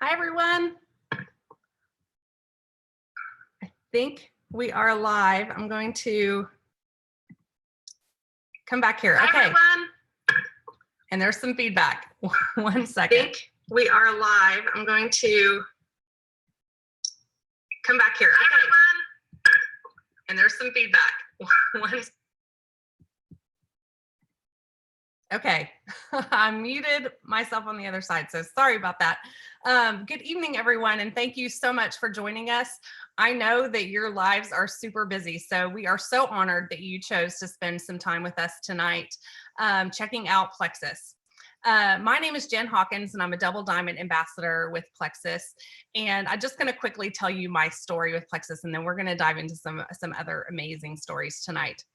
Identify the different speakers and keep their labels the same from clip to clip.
Speaker 1: Hi, everyone. I think we are live. I'm going to come back here.
Speaker 2: Hi,
Speaker 1: okay.
Speaker 2: everyone.
Speaker 1: And there's some feedback. 1
Speaker 2: I
Speaker 1: second.
Speaker 2: think we are live. I'm going to come back here.
Speaker 1: Hi,
Speaker 2: Okay.
Speaker 1: everyone. And there's some feedback. Okay. I muted myself on the other side, so sorry about that. Good evening, everyone, and thank you so much for joining us. I know that your lives are super busy, so we are so honored that you chose to spend some time with us tonight checking out Plexus. My name is Jen Hawkins, and I'm a Double Diamond Ambassador with Plexus. And I'm just going to quickly tell you my story with Plexus, and then we're going to dive into some other amazing stories tonight.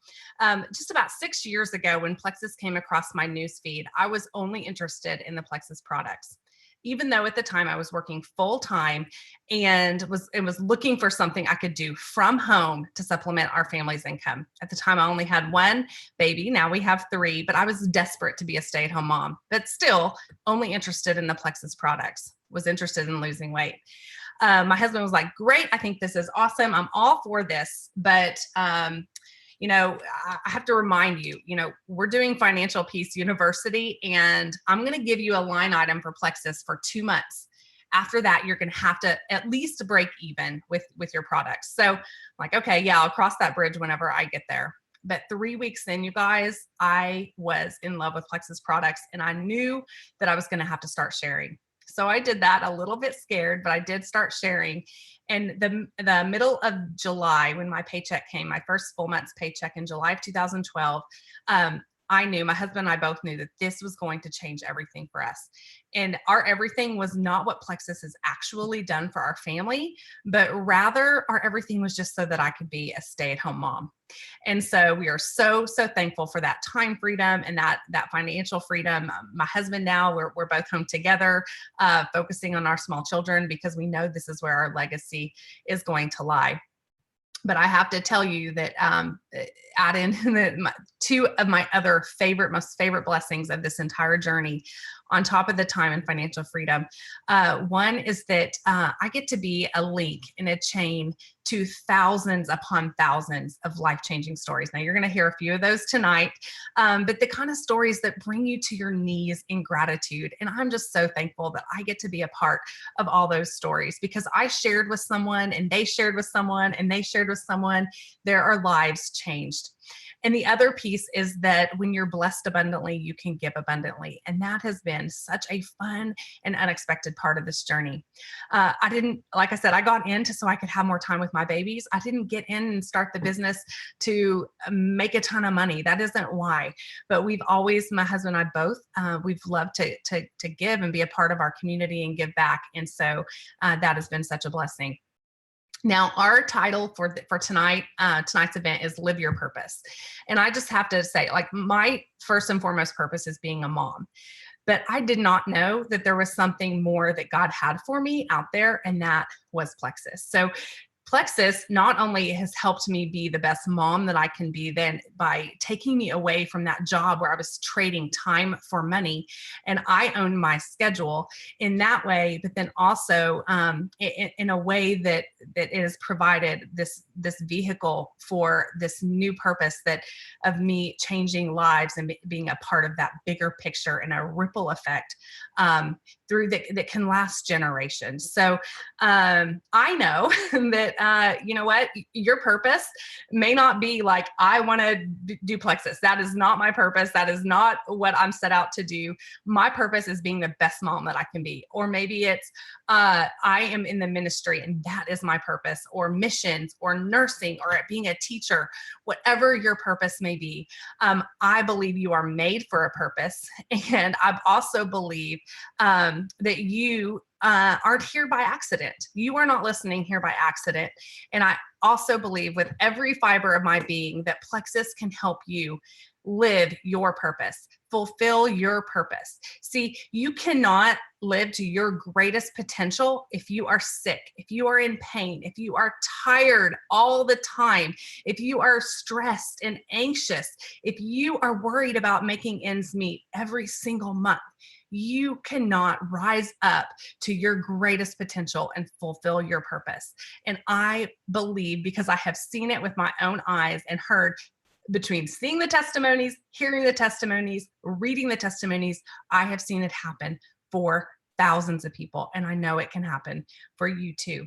Speaker 1: Just about 6 years ago, when Plexus came across my newsfeed, I was only interested in the Plexus products. Even though at the time I was working full time and was looking for something I could do from home to supplement our family's income. At the time, I only had one baby. Now we have three, but I was desperate to be a stay-at-home mom, but still only interested in the Plexus products, was interested in losing weight. My husband was like, great, I think this is awesome. I'm all for this, but you know, I have to remind you, we're doing Financial Peace University, and I'm going to give you a line item for Plexus for 2 months. After that, you're going to have to at least break even with your products. So I'm like, okay, yeah, I'll cross that bridge whenever I get there. But 3 weeks in, you guys, I was in love with Plexus products, and I knew that I was going to have to start sharing. So I did that, a little bit scared, but I did start sharing. And the middle of July, when my paycheck came, my first full month's paycheck in July of 2012, I knew, my husband and I both knew that this was going to change everything for us. And our everything was not what Plexus has actually done for our family, but rather our everything was just so that I could be a stay-at-home mom. And so we are so thankful for that time freedom and that financial freedom. My husband now, we're both home together, focusing on our small children, because we know this is where our legacy is going to lie. But I have to tell you that add in two of my other most favorite blessings of this entire journey, on top of the time and financial freedom. One is that I get to be a link in a chain to thousands upon thousands of life-changing stories. Now, you're going to hear a few of those tonight, but the kind of stories that bring you to your knees in gratitude. And I'm just so thankful that I get to be a part of all those stories, because I shared with someone, and they shared with someone, and they shared with someone. There are lives changed. And the other piece is that when you're blessed abundantly, you can give abundantly. And that has been such a fun and unexpected part of this journey. I didn't, like I said, I got into so I could have more time with my babies. I didn't get in and start the business to make a ton of money. That isn't why. But we've always, my husband and I both, we've loved to give and be a part of our community and give back. And so that has been such a blessing. Now, our title for tonight's event is Live Your Purpose. And I just have to say, like, my first and foremost purpose is being a mom. But I did not know that there was something more that God had for me out there, and that was Plexus. So Plexus not only has helped me be the best mom that I can be then by taking me away from that job where I was trading time for money, and I own my schedule in that way, but then also in a way that it has provided this vehicle for this new purpose of me changing lives and being a part of that bigger picture and a ripple effect through that can last generations. So I know that you know what, your purpose may not be like, I want to do Plexus. That is not my purpose. That is not what I'm set out to do. My purpose is being the best mom that I can be. Or maybe it's I am in the ministry and that is my purpose, or missions, or nursing, or being a teacher. Whatever your purpose may be, I believe you are made for a purpose. And I also believe that you aren't here by accident. You are not listening here by accident. And I also believe with every fiber of my being that Plexus can help you live your purpose, fulfill your purpose. See, you cannot live to your greatest potential if you are sick, if you are in pain, if you are tired all the time, if you are stressed and anxious, if you are worried about making ends meet every single month. you cannot rise up to your greatest potential and fulfill your purpose. And I believe, because I have seen it with my own eyes and heard, between seeing the testimonies, hearing the testimonies, reading the testimonies, I have seen it happen for thousands of people. And I know it can happen for you too.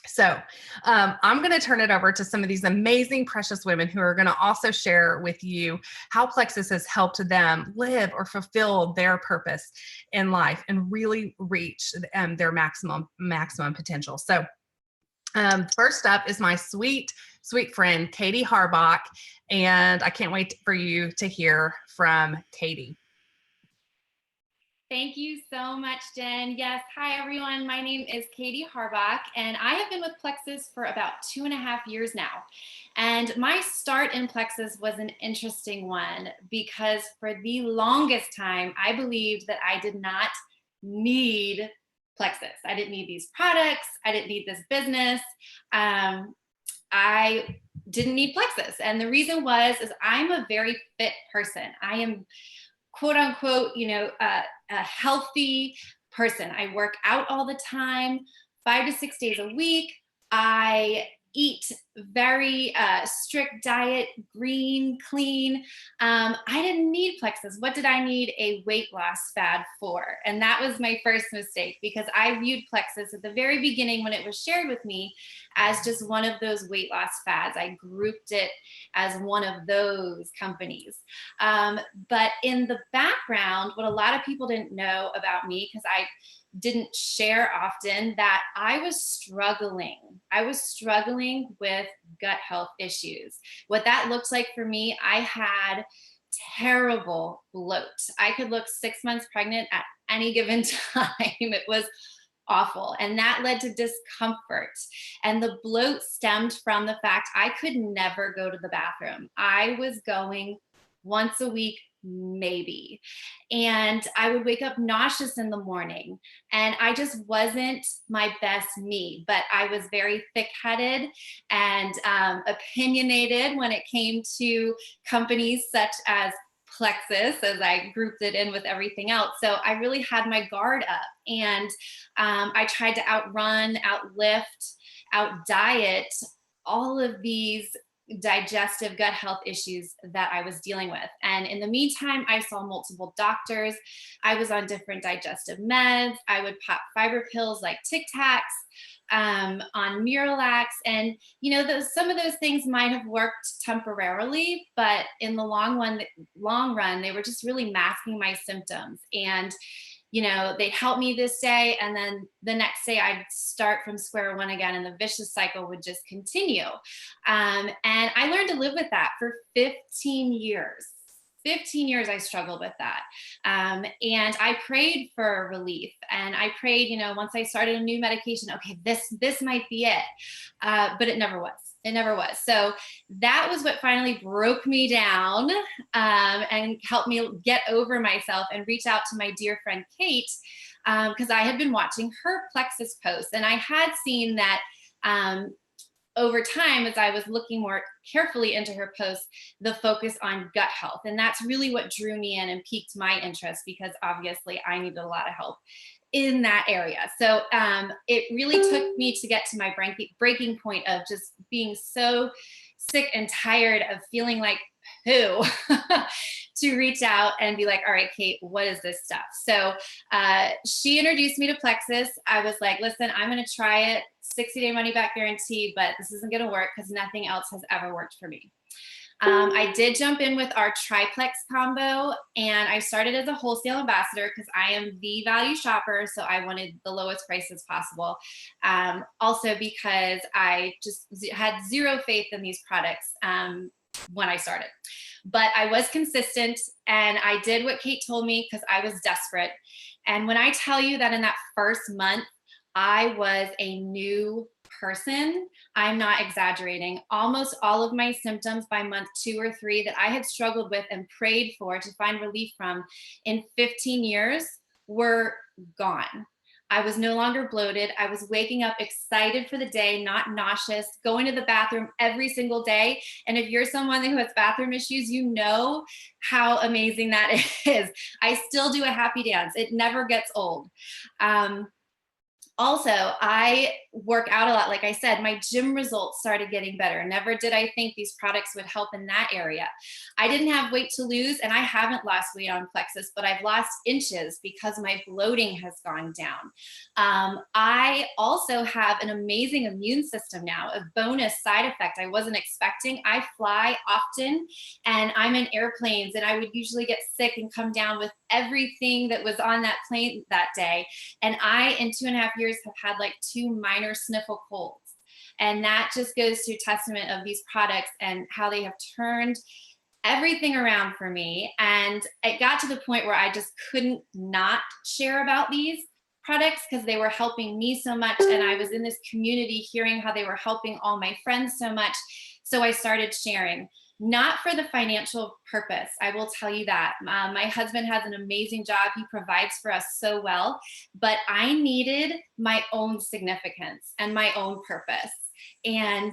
Speaker 1: So I'm going to turn it over to some of these amazing, precious women who are going to also share with you how Plexus has helped them live or fulfill their purpose in life and really reach their maximum potential. So first up is my sweet friend, Katie Harbach, and I can't wait for you to hear from Katie.
Speaker 3: Thank you so much, Jen. Yes, hi everyone. My name is Katie Harbach, and I have been with Plexus for about 2.5 years now. And my start in Plexus was an interesting one because for the longest time, I believed that I did not need Plexus. I didn't need these products. I didn't need this business. I didn't need Plexus. And the reason is I'm a very fit person. I am quote unquote, a healthy person. I work out all the time, 5 to 6 days a week. I eat very strict diet, green, clean. I didn't need Plexus. What did I need a weight loss fad for? And that was my first mistake, because I viewed Plexus at the very beginning when it was shared with me as just one of those weight loss fads. I grouped it as one of those companies. But in the background, what a lot of people didn't know about me, because I didn't share often, that I was struggling. I was struggling with gut health issues. What that looked like for me, I had terrible bloat. I could look 6 months pregnant at any given time. It was awful. And that led to discomfort. And the bloat stemmed from the fact I could never go to the bathroom. I was going once a week, maybe. And I would wake up nauseous in the morning, and I just wasn't my best me. But I was very thick-headed and opinionated when it came to companies such as Plexus, as I grouped it in with everything else. So I really had my guard up, and I tried to outrun, outlift, outdiet all of these digestive gut health issues that I was dealing with. And in the meantime, I saw multiple doctors. I was on different digestive meds. I would pop fiber pills like Tic Tacs, on Miralax. And, some of those things might have worked temporarily, but in the long run, they were just really masking my symptoms. And they'd help me this day, and then the next day I'd start from square one again, and the vicious cycle would just continue. And I learned to live with that for 15 years. 15 years I struggled with that. And I prayed for relief. And I prayed, once I started a new medication, okay, this might be it. But it never was. It never was. So that was what finally broke me down, and helped me get over myself and reach out to my dear friend Kate, because I had been watching her Plexus posts, and I had seen that over time, as I was looking more carefully into her posts, the focus on gut health. And that's really what drew me in and piqued my interest, because obviously I needed a lot of help in that area. So it really took me to get to my breaking point of just being so sick and tired of feeling like poo to reach out and be like, all right, Kate, what is this stuff? So she introduced me to Plexus. I was like, listen, I'm going to try it. 60-day money back guarantee, but this isn't going to work because nothing else has ever worked for me. I did jump in with our triplex combo, and I started as a wholesale ambassador because I am the value shopper. So I wanted the lowest prices possible. Also because I just had zero faith in these products when I started. But I was consistent, and I did what Kate told me because I was desperate. And when I tell you that in that first month, I was a new person, I'm not exaggerating. Almost all of my symptoms by month 2 or 3 that I had struggled with and prayed for to find relief from in 15 years were gone. I was no longer bloated. I was waking up excited for the day, not nauseous, going to the bathroom every single day. And if you're someone who has bathroom issues, you know how amazing that is. I still do a happy dance. It never gets old. Also, I work out a lot. Like I said, my gym results started getting better. Never did I think these products would help in that area. I didn't have weight to lose, and I haven't lost weight on Plexus, but I've lost inches because my bloating has gone down. I also have an amazing immune system now, a bonus side effect I wasn't expecting. I fly often, and I'm in airplanes, and I would usually get sick and come down with everything that was on that plane that day. And I, in 2.5 years, have had like 2 minor sniffle colds. And that just goes to testament of these products and how they have turned everything around for me. And it got to the point where I just couldn't not share about these products because they were helping me so much. And I was in this community hearing how they were helping all my friends so much. So I started sharing. Not for the financial purpose, I will tell you that. My husband has an amazing job. He provides for us so well, but I needed my own significance and my own purpose. And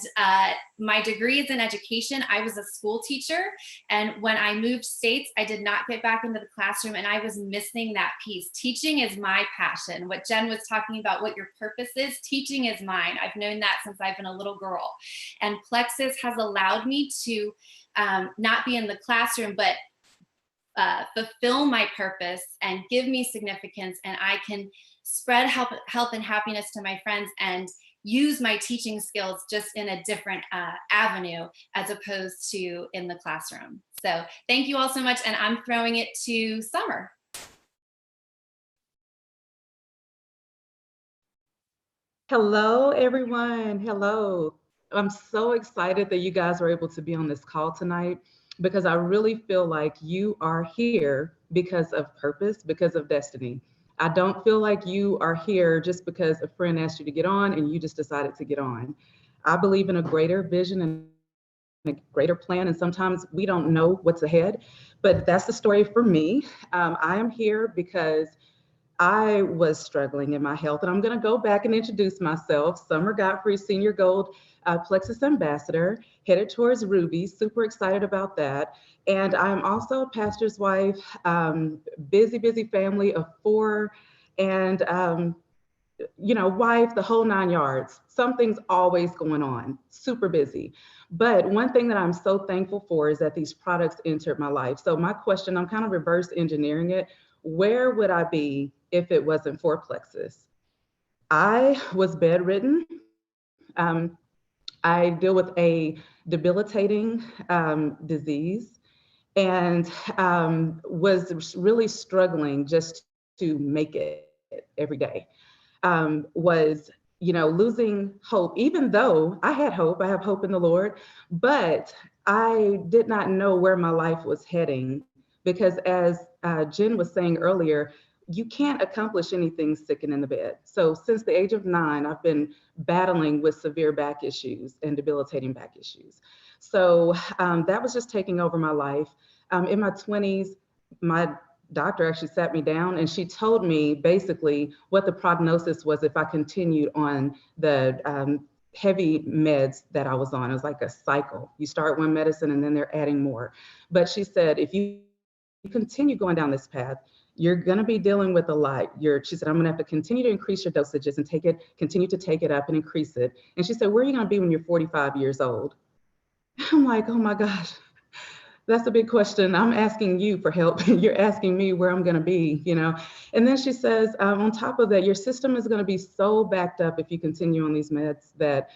Speaker 3: my degree is in education. I was a school teacher. And when I moved states, I did not get back into the classroom, and I was missing that piece. Teaching is my passion. What Jen was talking about, what your purpose is, teaching is mine. I've known that since I've been a little girl. And Plexus has allowed me to not be in the classroom, but fulfill my purpose and give me significance. And I can spread health and happiness to my friends and use my teaching skills just in a different avenue as opposed to in the classroom. So thank you all so much. And I'm throwing it to Summer.
Speaker 4: Hello, everyone. Hello. I'm so excited that you guys are able to be on this call tonight because I really feel like you are here because of purpose, because of destiny. I don't feel like you are here just because a friend asked you to get on and you just decided to get on. I believe in a greater vision and a greater plan, and sometimes we don't know what's ahead, but that's the story for me. I am here because I was struggling in my health, and I'm going to go back and introduce myself. Summer Godfrey, Senior Gold Plexus Ambassador, headed towards Ruby. Super excited about that. And I'm also a pastor's wife, busy family of 4, and wife, the whole 9 yards. Something's always going on, super busy. But one thing that I'm so thankful for is that these products entered my life. So my question, I'm kind of reverse engineering it. Where would I be if it wasn't for Plexus? I was bedridden. I deal with a debilitating disease and was really struggling just to make it every day. Was losing hope, even though I had hope. I have hope in the Lord, but I did not know where my life was heading because as Jen was saying earlier, you can't accomplish anything sitting in the bed. So since the age of 9, I've been battling with severe back issues and debilitating back issues. So that was just taking over my life. In my 20s, my doctor actually sat me down and she told me basically what the prognosis was if I continued on the heavy meds that I was on. It was like a cycle. You start one medicine and then they're adding more. But she said, if you continue going down this path, you're going to be dealing with a lot. She said, I'm going to have to continue to increase your dosages and continue to take it up and increase it. And she said, where are you going to be when you're 45 years old? I'm like, oh my gosh, that's a big question. I'm asking you for help. You're asking me where I'm going to be, And then she says, on top of that, your system is going to be so backed up if you continue on these meds that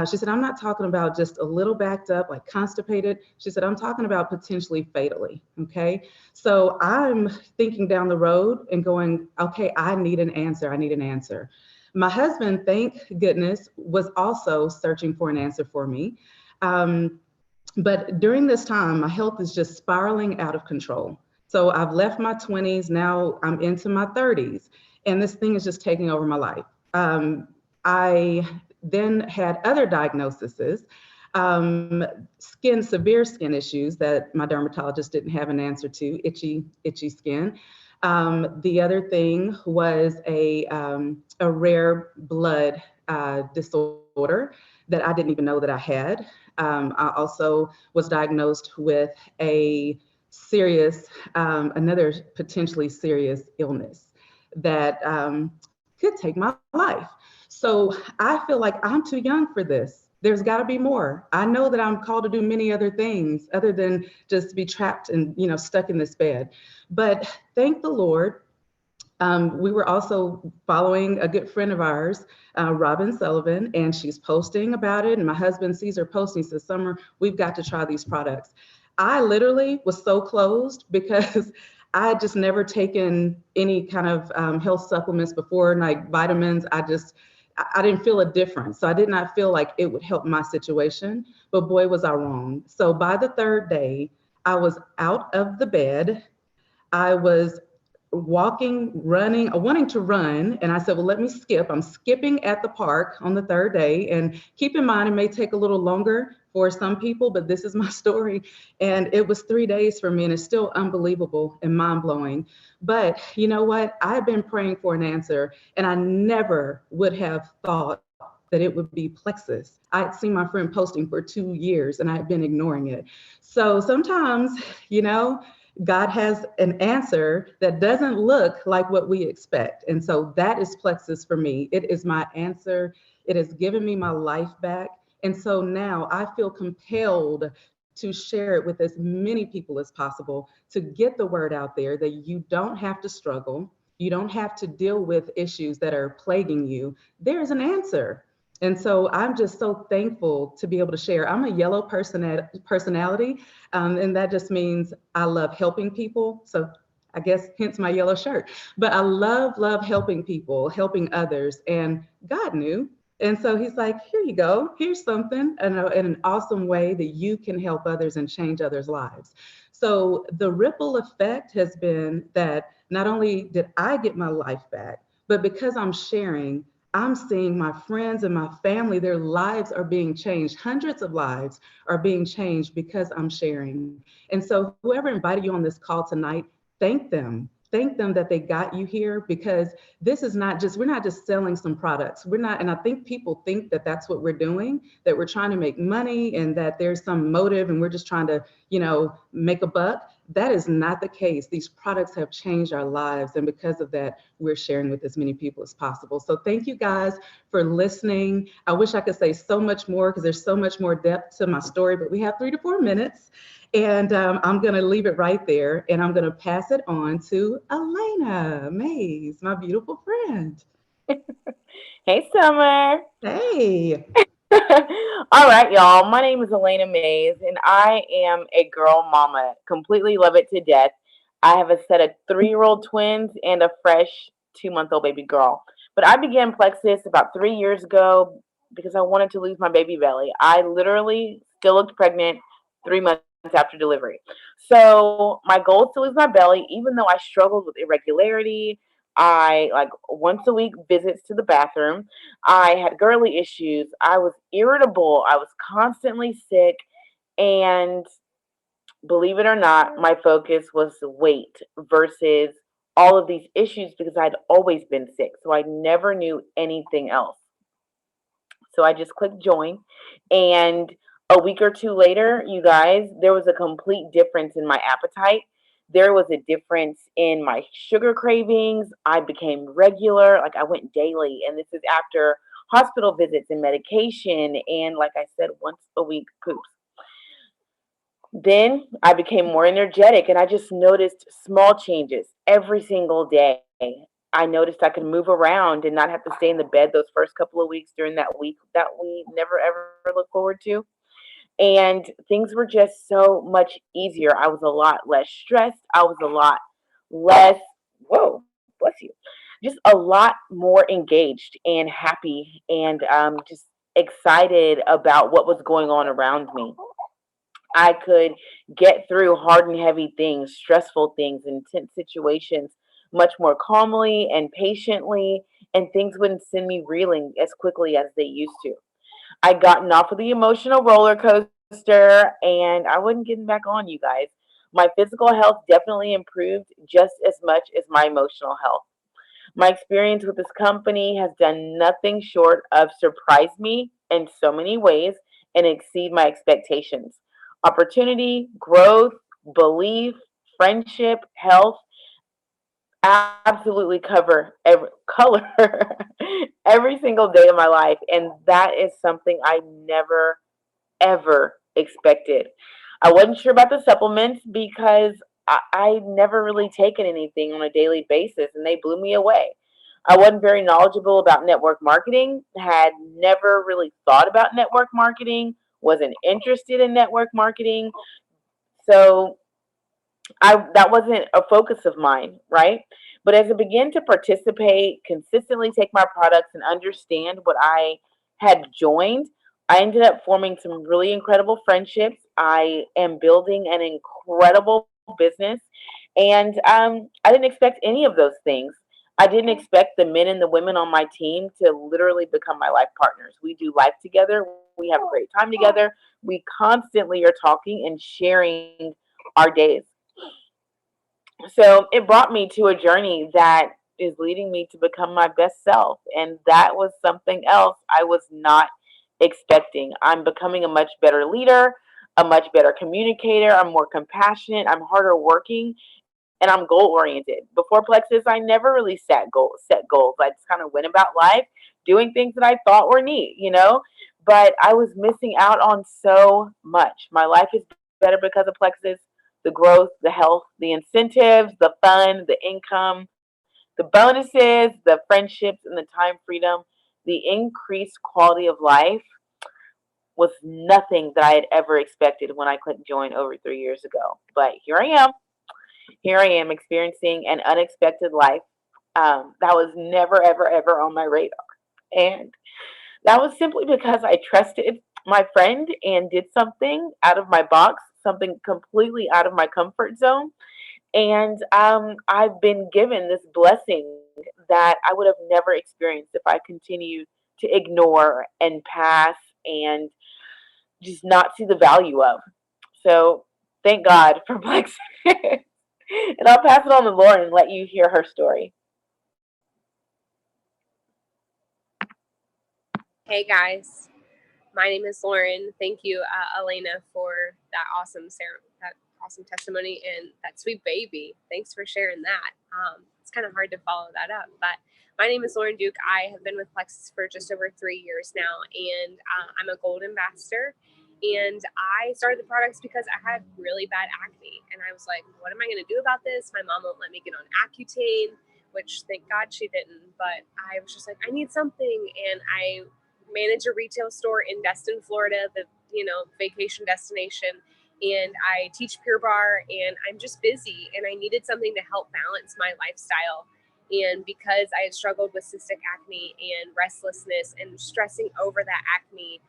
Speaker 4: she said, I'm not talking about just a little backed up, like constipated. She said, I'm talking about potentially fatally. Okay. So I'm thinking down the road and going, okay, I need an answer. I need an answer. My husband, thank goodness, was also searching for an answer for me. But during this time, my health is just spiraling out of control. So I've left my 20s, now I'm into my 30s, and this thing is just taking over my life. I then had other diagnoses, severe skin issues that my dermatologist didn't have an answer to, itchy skin. The other thing was a rare blood disorder that I didn't even know that I had. I also was diagnosed with a serious, another potentially serious illness that could take my life. So I feel like I'm too young for this. There's got to be more. I know that I'm called to do many other things other than just be trapped and stuck in this bed. But thank the Lord. We were also following a good friend of ours, Robin Sullivan, and she's posting about it. And my husband sees her posting, says, Summer, we've got to try these products. I literally was so closed because I had just never taken any kind of health supplements before, like vitamins. I didn't feel a difference. So I did not feel like it would help my situation. But boy, was I wrong. So by the third day, I was out of the bed. I was walking, running, wanting to run. And I said, well, let me skip. I'm skipping at the park on the third day. And keep in mind, it may take a little longer for some people, but this is my story. And it was 3 days for me, and it's still unbelievable and mind blowing. But you know what? I've been praying for an answer, and I never would have thought that it would be Plexus. I had seen my friend posting for 2 years and I had been ignoring it. So sometimes, God has an answer that doesn't look like what we expect. And so that is Plexus for me. It is my answer. It has given me my life back. And so now I feel compelled to share it with as many people as possible, to get the word out there that you don't have to struggle. You don't have to deal with issues that are plaguing you. There's an answer. And so I'm just so thankful to be able to share. I'm a yellow personality, and that just means I love helping people. So I guess hence my yellow shirt. But I love helping people, helping others. And God knew. And so he's like, here you go. Here's something in an awesome way that you can help others and change others' lives. So the ripple effect has been that not only did I get my life back, but because I'm sharing, I'm seeing my friends and my family, their lives are being changed. Hundreds of lives are being changed because I'm sharing. And so whoever invited you on this call tonight, thank them. Thank them that they got you here, because this is not just, we're not just selling some products. We're not, and I think people think that that's what we're doing, that we're trying to make money and that there's some motive and we're just trying to, make a buck. That is not the case. These products have changed our lives. And because of that, we're sharing with as many people as possible. So thank you guys for listening. I wish I could say so much more because there's so much more depth to my story, but we have 3 to 4 minutes. And I'm going to leave it right there. And I'm going to pass it on to Elena Mays, my beautiful friend.
Speaker 5: Hey, Summer.
Speaker 4: Hey.
Speaker 5: All right, y'all. My name is Elena Mays, and I am a girl mama. Completely love it to death. I have a set of 3-year-old twins and a fresh 2-month-old baby girl. But I began Plexus about 3 years ago because I wanted to lose my baby belly. I literally still looked pregnant 3 months after delivery. So my goal is to lose my belly, even though I struggled with irregularity. I like once a week visits to the bathroom. I had girly issues. I was irritable. I was constantly sick. And believe it or not, my focus was weight versus all of these issues because I'd always been sick. So I never knew anything else. So I just clicked join. And a week or two later, you guys, there was a complete difference in my appetite. There was a difference in my sugar cravings. I became regular, like I went daily. And this is after hospital visits and medication. And like I said, once a week poops. Then I became more energetic and I just noticed small changes every single day. I noticed I could move around and not have to stay in the bed those first couple of weeks during that week that we never ever look forward to. And things were just so much easier. I was a lot less stressed. I was a lot less, whoa, bless you, just a lot more engaged and happy and just excited about what was going on around me. I could get through hard and heavy things, stressful things, intense situations much more calmly and patiently, and things wouldn't send me reeling as quickly as they used to. I'd gotten off of the emotional roller coaster and I wasn't getting back on, you guys. My physical health definitely improved just as much as my emotional health. My experience with this company has done nothing short of surprise me in so many ways and exceed my expectations. Opportunity, growth, belief, friendship, health, absolutely cover every color every single day of my life, and that is something I never ever expected. I wasn't sure about the supplements because I never really taken anything on a daily basis, and they blew me away. I wasn't very knowledgeable about network marketing, had never really thought about network marketing, wasn't interested in network marketing. So I that wasn't a focus of mine, right? But as I began to participate, consistently take my products and understand what I had joined, I ended up forming some really incredible friendships. I am building an incredible business, and I didn't expect any of those things. I didn't expect the men and the women on my team to literally become my life partners. We do life together. We have a great time together. We constantly are talking and sharing our days. So it brought me to a journey that is leading me to become my best self. And that was something else I was not expecting. I'm becoming a much better leader, a much better communicator. I'm more compassionate. I'm harder working, and I'm goal oriented. Before Plexus, I never really set goals. I just kind of went about life doing things that I thought were neat, But I was missing out on so much. My life is better because of Plexus. The growth, the health, the incentives, the fun, the income, the bonuses, the friendships, and the time freedom, the increased quality of life was nothing that I had ever expected when I clicked join over 3 years ago. But here I am. Here I am experiencing an unexpected life that was never, ever, ever on my radar. And that was simply because I trusted my friend and did something out of my box, something completely out of my comfort zone. And I've been given this blessing that I would have never experienced if I continued to ignore and pass and just not see the value of. So thank God for Plexus. And I'll pass it on to Lauren and let you hear her story.
Speaker 6: Hey guys, my name is Lauren. Thank you, Elena, for that awesome testimony and that sweet baby. Thanks for sharing that. It's kind of hard to follow that up, but my name is Lauren Duke. I have been with Plexus for just over 3 years now, and I'm a gold ambassador. And I started the products because I had really bad acne, and I was like, "What am I going to do about this?" My mom won't let me get on Accutane, which thank God she didn't. But I was just like, "I need something," and I manage a retail store in Destin, Florida, the vacation destination, and I teach Pure Barre, and I'm just busy, and I needed something to help balance my lifestyle. And because I had struggled with cystic acne and restlessness and stressing over that acne,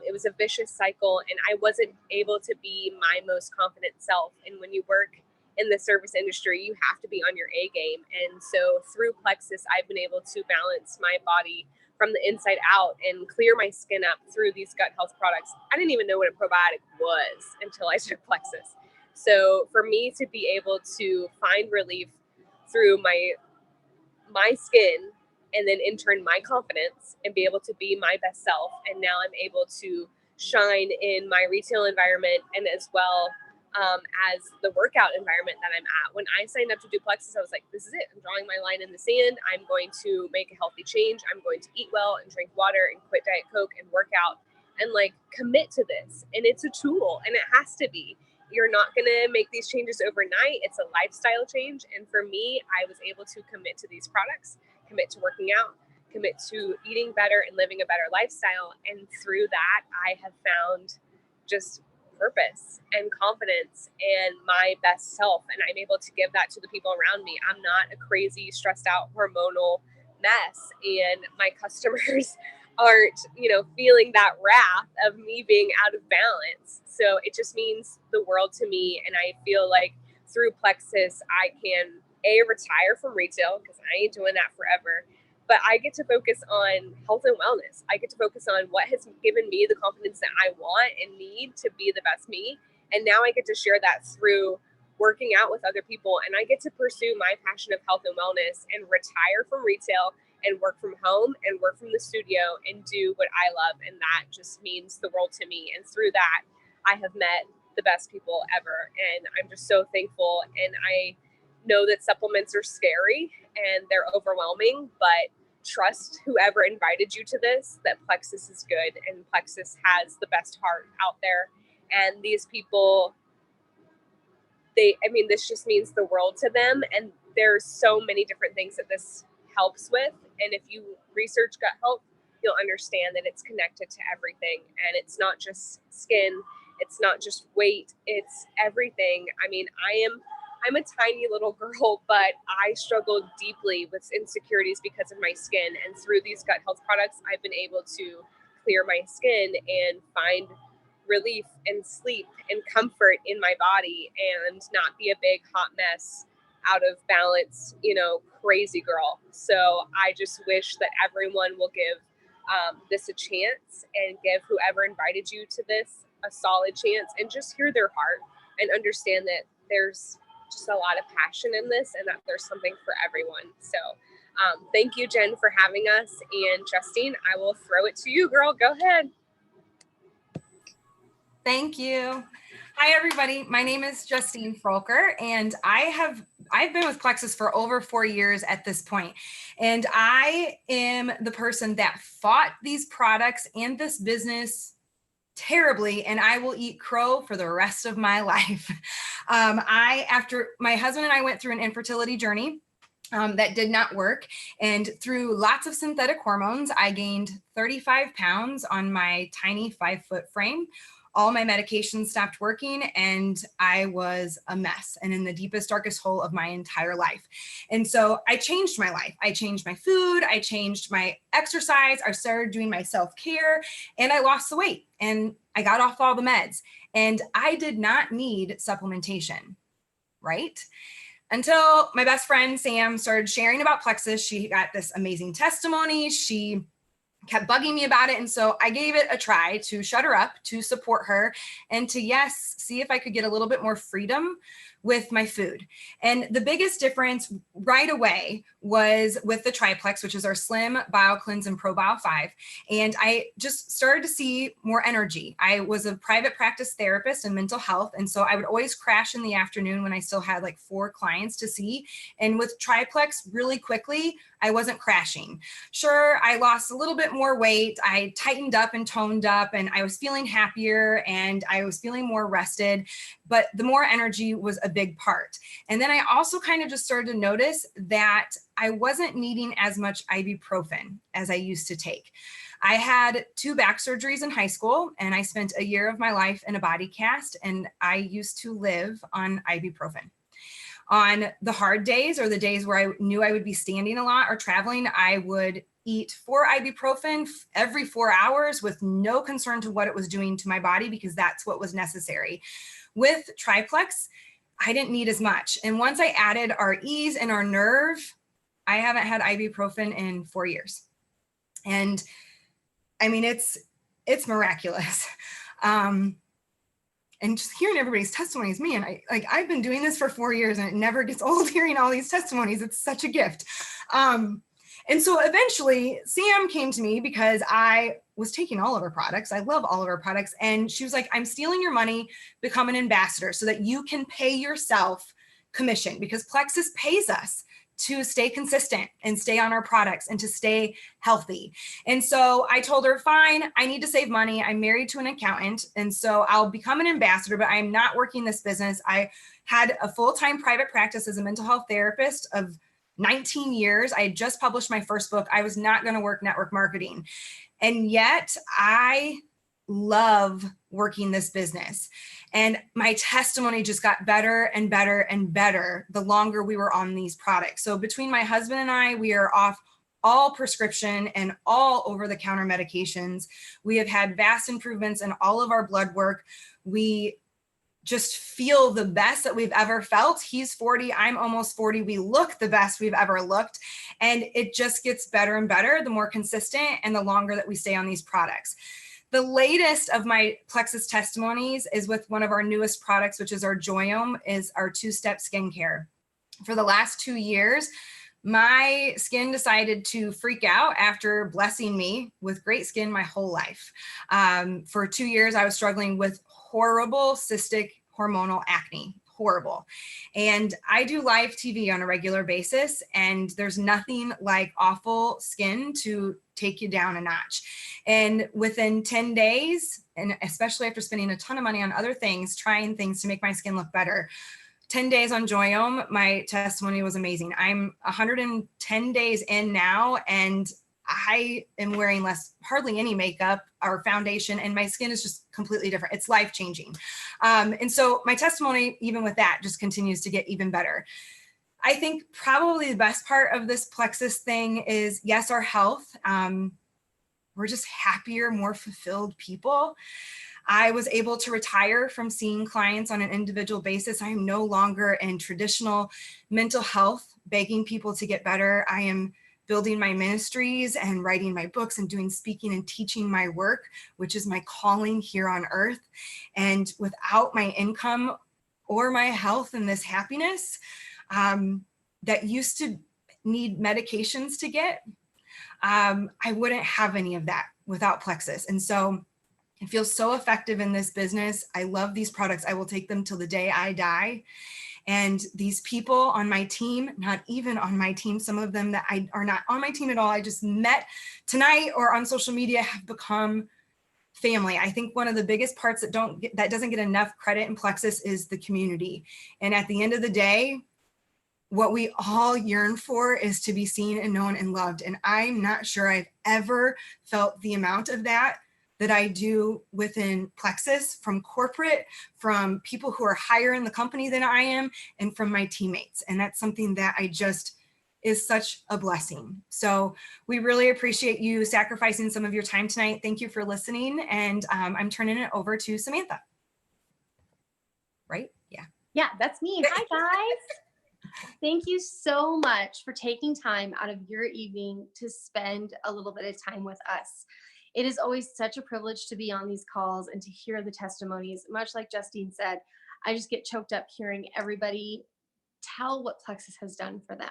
Speaker 6: it was a vicious cycle, and I wasn't able to be my most confident self. And when you work in the service industry, you have to be on your A game. And so through Plexus, I've been able to balance my body from the inside out and clear my skin up through these gut health products. I didn't even know what a probiotic was until I took Plexus. So for me to be able to find relief through my skin, and then in turn my confidence, and be able to be my best self, and now I'm able to shine in my retail environment and as well as the workout environment that I'm at. When I signed up to do Plexus, I was like, this is it. I'm drawing my line in the sand. I'm going to make a healthy change. I'm going to eat well and drink water and quit Diet Coke and work out and commit to this. And it's a tool, and it has to be. You're not going to make these changes overnight. It's a lifestyle change. And for me, I was able to commit to these products, commit to working out, commit to eating better and living a better lifestyle. And through that, I have found just purpose and confidence and my best self. And I'm able to give that to the people around me. I'm not a crazy, stressed out, hormonal mess. And my customers aren't, feeling that wrath of me being out of balance. So it just means the world to me. And I feel like through Plexus, I can retire from retail, because I ain't doing that forever. But I get to focus on health and wellness. I get to focus on what has given me the confidence that I want and need to be the best me. And now I get to share that through working out with other people, and I get to pursue my passion of health and wellness and retire from retail and work from home and work from the studio and do what I love. And that just means the world to me. And through that, I have met the best people ever. And I'm just so thankful. And I know that supplements are scary and they're overwhelming, but trust whoever invited you to this, that Plexus is good and Plexus has the best heart out there. And these people, this just means the world to them. And there's so many different things that this helps with. And if you research gut health, you'll understand that it's connected to everything. And it's not just skin, it's not just weight, it's everything. I mean, I'm a tiny little girl, but I struggled deeply with insecurities because of my skin. And through these gut health products, I've been able to clear my skin and find relief and sleep and comfort in my body and not be a big hot mess, out of balance, crazy girl. So I just wish that everyone will give this a chance and give whoever invited you to this a solid chance and just hear their heart and understand that there's just a lot of passion in this and that there's something for everyone. So thank you, Jen, for having us. And Justine, I will throw it to you, girl. Go ahead.
Speaker 1: Thank you. Hi, everybody. My name is Justine Frolker, and I've been with Plexus for over 4 years at this point. And I am the person that fought these products and this business terribly, and I will eat crow for the rest of my life. After my husband and I went through an infertility journey, that did not work. And through lots of synthetic hormones, I gained 35 pounds on my tiny 5-foot frame. All my medications stopped working and I was a mess and in the deepest, darkest hole of my entire life. And so I changed my life. I changed my food. I changed my exercise. I started doing my self-care and I lost the weight and I got off all the meds and I did not need supplementation, right? Until my best friend, Sam, started sharing about Plexus. She got this amazing testimony. She kept bugging me about it. And so I gave it a try to shut her up, to support her, and to, see if I could get a little bit more freedom with my food. And the biggest difference right away was with the Triplex, which is our Slim Bio Cleanse and Pro Bio 5. And I just started to see more energy. I was a private practice therapist in mental health. And so I would always crash in the afternoon when I still had like 4 clients to see. And with Triplex, really quickly, I wasn't crashing. Sure, I lost a little bit more weight. I tightened up and toned up and I was feeling happier and I was feeling more rested, but the more energy was a big part. And then I also kind of just started to notice that I wasn't needing as much ibuprofen as I used to take. I had 2 back surgeries in high school and I spent a year of my life in a body cast and I used to live on ibuprofen. On the hard days or the days where I knew I would be standing a lot or traveling, I would eat 4 ibuprofen every 4 hours with no concern to what it was doing to my body because that's what was necessary. With Triplex, I didn't need as much. And once I added our ease and our nerve, I haven't had ibuprofen in 4 years. And I mean, it's miraculous. And just hearing everybody's testimonies, man, I've been doing this for 4 years and it never gets old hearing all these testimonies. It's such a gift. And so eventually Sam came to me because I was taking all of her products. I love all of her products. And she was like, I'm stealing your money, become an ambassador so that you can pay yourself commission because Plexus pays us to stay consistent and stay on our products and to stay healthy. And so I told her, fine, I need to save money. I'm married to an accountant. And so I'll become an ambassador, but I'm not working this business. I had a full-time private practice as a mental health therapist of 19 years. I had just published my first book. I was not going to work network marketing. And yet I love working this business. And my testimony just got better and better and better the longer we were on these products. So between my husband and I, we are off all prescription and all over-the-counter medications. We have had vast improvements in all of our blood work. We just feel the best that we've ever felt. He's 40, I'm almost 40. We look the best we've ever looked. And it just gets better and better the more consistent and the longer that we stay on these products.
Speaker 7: The latest of my Plexus testimonies is with one of our newest products, which is our Joyome, is our 2-step skincare. For the last 2 years, my skin decided to freak out after blessing me with great skin my whole life. For 2 years, I was struggling with horrible cystic hormonal acne. Horrible. And I do live TV on a regular basis, and there's nothing like awful skin to take you down a notch. And within 10 days, and especially after spending a ton of money on other things, trying things to make my skin look better, 10 days on Joyome, my testimony was amazing. I'm 110 days in now, and I am wearing hardly any makeup or foundation, and my skin is just completely different. It's life-changing. And so my testimony, even with that, just continues to get even better. I think probably the best part of this Plexus thing is, yes, our health. We're just happier, more fulfilled people. I was able to retire from seeing clients on an individual basis. I am no longer in traditional mental health, begging people to get better. I am building my ministries and writing my books and doing speaking and teaching my work, which is my calling here on earth. And without my income or my health and this happiness that used to need medications to get, I wouldn't have any of that without Plexus. And so I feel so effective in this business. I love these products. I will take them till the day I die. And these people on my team, not even on my team, some of them that are not on my team at all, I just met tonight or on social media, have become family. I think one of the biggest parts that doesn't get enough credit in Plexus is the community. And at the end of the day, what we all yearn for is to be seen and known and loved. And I'm not sure I've ever felt the amount of that I do within Plexus, from corporate, from people who are higher in the company than I am, and from my teammates. And that's something that is such a blessing. So we really appreciate you sacrificing some of your time tonight. Thank you for listening. And I'm turning it over to Samantha. Right? Yeah.
Speaker 8: Yeah, that's me. Hi, guys. Thank you so much for taking time out of your evening to spend a little bit of time with us. It is always such a privilege to be on these calls and to hear the testimonies. Much like Justine said, I just get choked up hearing everybody tell what Plexus has done for them.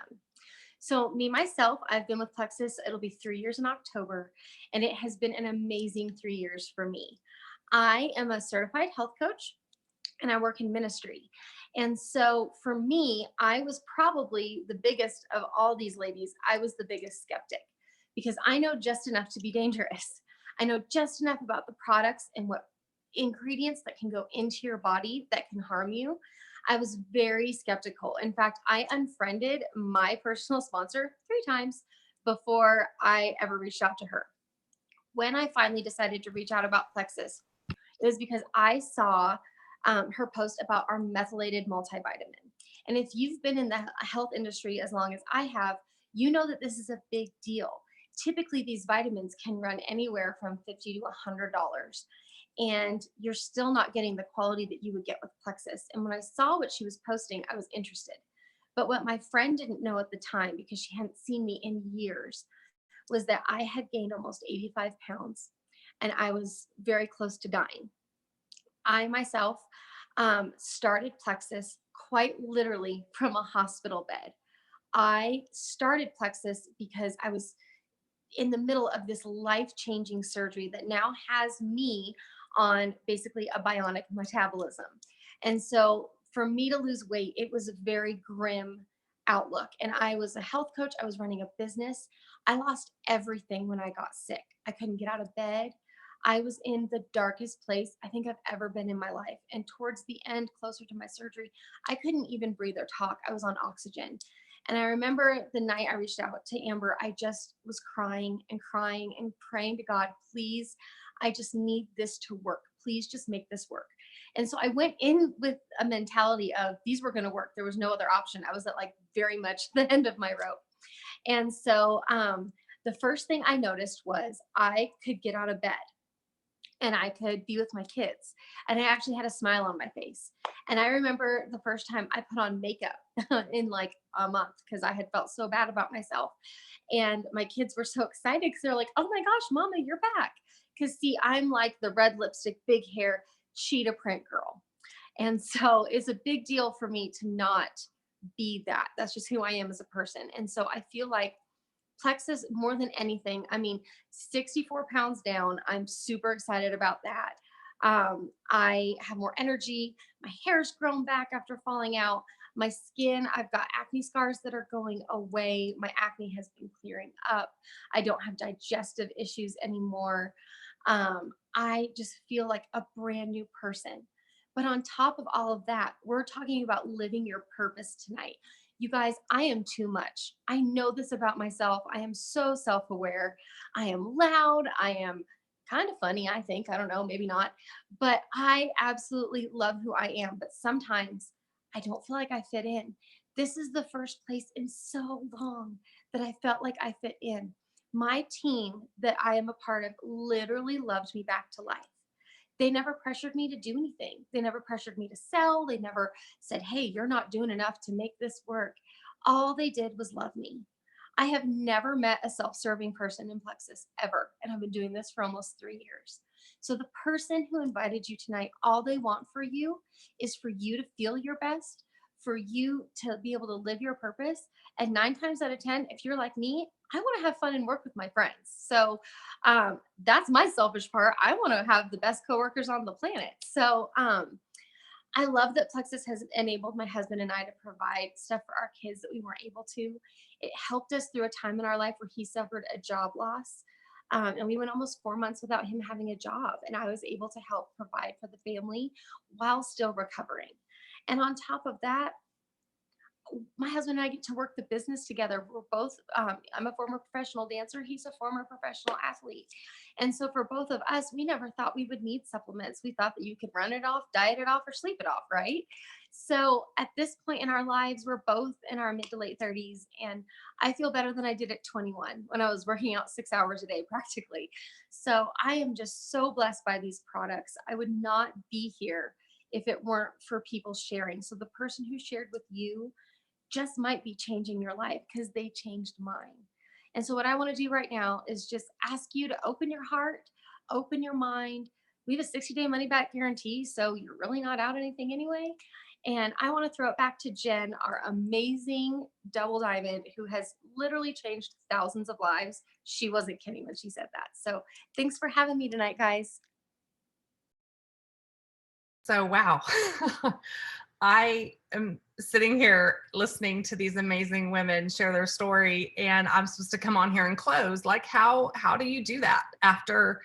Speaker 8: So me, myself, I've been with Plexus. It'll be 3 years in October, and it has been an amazing 3 years for me. I am a certified health coach, and I work in ministry. And so for me, I was probably the biggest of all these ladies. I was the biggest skeptic because I know just enough to be dangerous. I know just enough about the products and what ingredients that can go into your body that can harm you. I was very skeptical. In fact, I unfriended my personal sponsor 3 times before I ever reached out to her. When I finally decided to reach out about Plexus, it was because I saw her post about our methylated multivitamin. And if you've been in the health industry as long as I have, you know that this is a big deal. Typically, these vitamins can run anywhere from $50 to $100. And you're still not getting the quality that you would get with Plexus. And when I saw what she was posting, I was interested. But what my friend didn't know at the time, because she hadn't seen me in years, was that I had gained almost 85 pounds and I was very close to dying. I myself started Plexus quite literally from a hospital bed. I started Plexus because I was in the middle of this life-changing surgery that now has me on basically a bionic metabolism. And so for me to lose weight, it was a very grim outlook. And I was a health coach. I was running a business. I lost everything when I got sick. I couldn't get out of bed. I was in the darkest place I think I've ever been in my life. And towards the end, closer to my surgery, I couldn't even breathe or talk. I was on oxygen. And I remember the night I reached out to Amber, I just was crying and praying to God, please, I just need this to work. Please just make this work. And so I went in with a mentality of these were going to work. There was no other option. I was at like very much the end of my rope. And so the first thing I noticed was I could get out of bed. and I could be with my kids. And I actually had a smile on my face. And I remember the first time I put on makeup in like a month because I had felt so bad about myself. And my kids were so excited because they're like, oh my gosh, Mama, you're back. Because see, I'm like the red lipstick, big hair, cheetah print girl. And so it's a big deal for me to not be that. That's just who I am as a person. And so I feel like Plexus, more than anything, I mean, 64 pounds down, I'm super excited about that. I have more energy. My hair's grown back after falling out. My skin, I've got acne scars that are going away. My acne has been clearing up. I don't have digestive issues anymore. I just feel like a brand new person. But on top of all of that, we're talking about living your purpose tonight. You guys, I am too much. I know this about myself. I am so self-aware. I am loud. I am kind of funny, I think. I don't know, maybe not. But I absolutely love who I am. But sometimes I don't feel like I fit in. This is the first place in so long that I felt like I fit in. My team that I am a part of literally loves me back to life. They never pressured me to do anything. They never pressured me to sell. They never said, hey, you're not doing enough to make this work. All they did was love me. I have never met a self-serving person in Plexus ever, and I've been doing this for almost 3 years. So the person who invited you tonight, all they want for you is for you to feel your best, for you to be able to live your purpose. And 9 times out of 10, if you're like me, I want to have fun and work with my friends. So that's my selfish part. I want to have the best coworkers on the planet. So I love that Plexus has enabled my husband and I to provide stuff for our kids that we weren't able to. It helped us through a time in our life where he suffered a job loss. And we went almost 4 months without him having a job. And I was able to help provide for the family while still recovering. And on top of that, my husband and I get to work the business together. We're both, I'm a former professional dancer. He's a former professional athlete. And so for both of us, we never thought we would need supplements. We thought that you could run it off, diet it off, or sleep it off, right? So at this point in our lives, we're both in our mid to late 30s. And I feel better than I did at 21 when I was working out 6 hours a day practically. So I am just so blessed by these products. I would not be here if it weren't for people sharing. So the person who shared with you just might be changing your life because they changed mine. And so what I want to do right now is just ask you to open your heart, open your mind. We have a 60-day money back guarantee, so you're really not out anything anyway. And I want to throw it back to Jen, our amazing double diamond, who has literally changed thousands of lives. She wasn't kidding when she said that. So thanks for having me tonight, guys.
Speaker 1: So, wow. I am sitting here listening to these amazing women share their story, and I'm supposed to come on here and close. Like, how do you do that after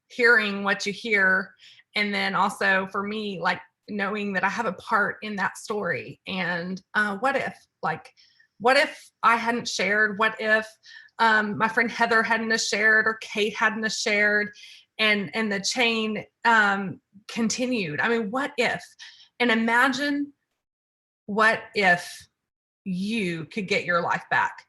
Speaker 1: hearing what you hear? And then also for me, like knowing that I have a part in that story. And what if I hadn't shared? What if my friend Heather hadn't have shared, or Kate hadn't have shared, and the chain continued? I mean, what if? And imagine what if you could get your life back?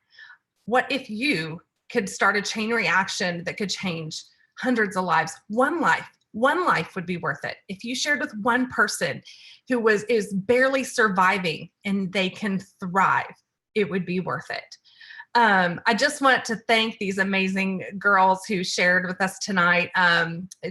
Speaker 1: What if you could start a chain reaction that could change hundreds of lives? One life would be worth it. If you shared with one person who is barely surviving and they can thrive, it would be worth it. I just want to thank these amazing girls who shared with us tonight.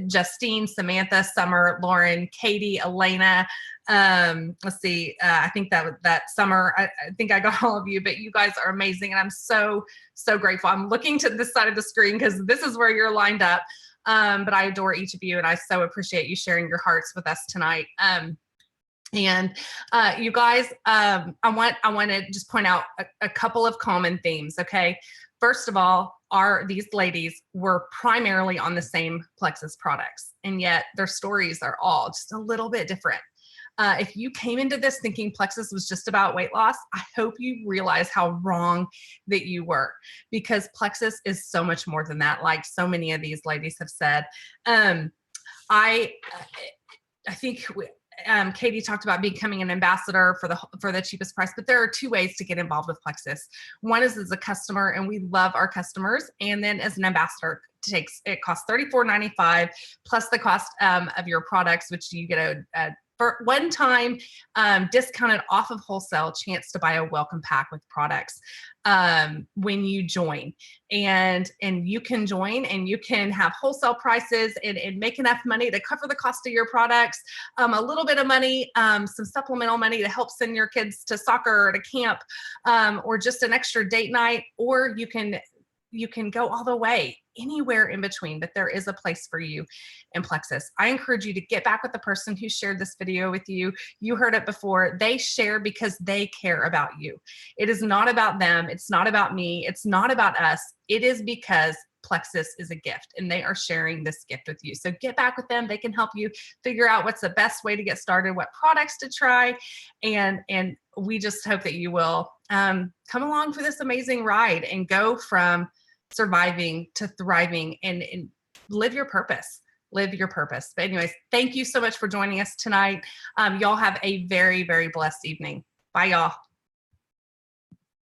Speaker 1: Justine, Samantha, Summer, Lauren, Katie, Elena. Let's see. I think that Summer, I think I got all of you, but you guys are amazing. And I'm so, so grateful. I'm looking to this side of the screen because this is where you're lined up. But I adore each of you, and I so appreciate you sharing your hearts with us tonight. And you guys, I want to just point out a couple of common themes. Okay. First of all, these ladies were primarily on the same Plexus products, and yet their stories are all just a little bit different. If you came into this thinking Plexus was just about weight loss, I hope you realize how wrong that you were, because Plexus is so much more than that. Like so many of these ladies have said, I think Katie talked about becoming an ambassador for the cheapest price, but there are 2 ways to get involved with Plexus. One is as a customer, and we love our customers, and then as an ambassador, it costs $34.95 plus the cost of your products, which you get a for one-time discounted off of wholesale chance to buy a welcome pack with products when you join. And you can join and you can have wholesale prices and make enough money to cover the cost of your products, a little bit of money, some supplemental money to help send your kids to soccer or to camp, or just an extra date night, or you can go all the way, anywhere in between, but there is a place for you in Plexus. I encourage you to get back with the person who shared this video with you. You heard it before. They share because they care about you. It is not about them. It's not about me. It's not about us. It is because Plexus is a gift and they are sharing this gift with you. So get back with them. They can help you figure out what's the best way to get started, what products to try. And we just hope that you will come along for this amazing ride and go from surviving to thriving and live your purpose. Live your purpose. But anyways, thank you so much for joining us tonight. Y'all have a very, very blessed evening. Bye, y'all.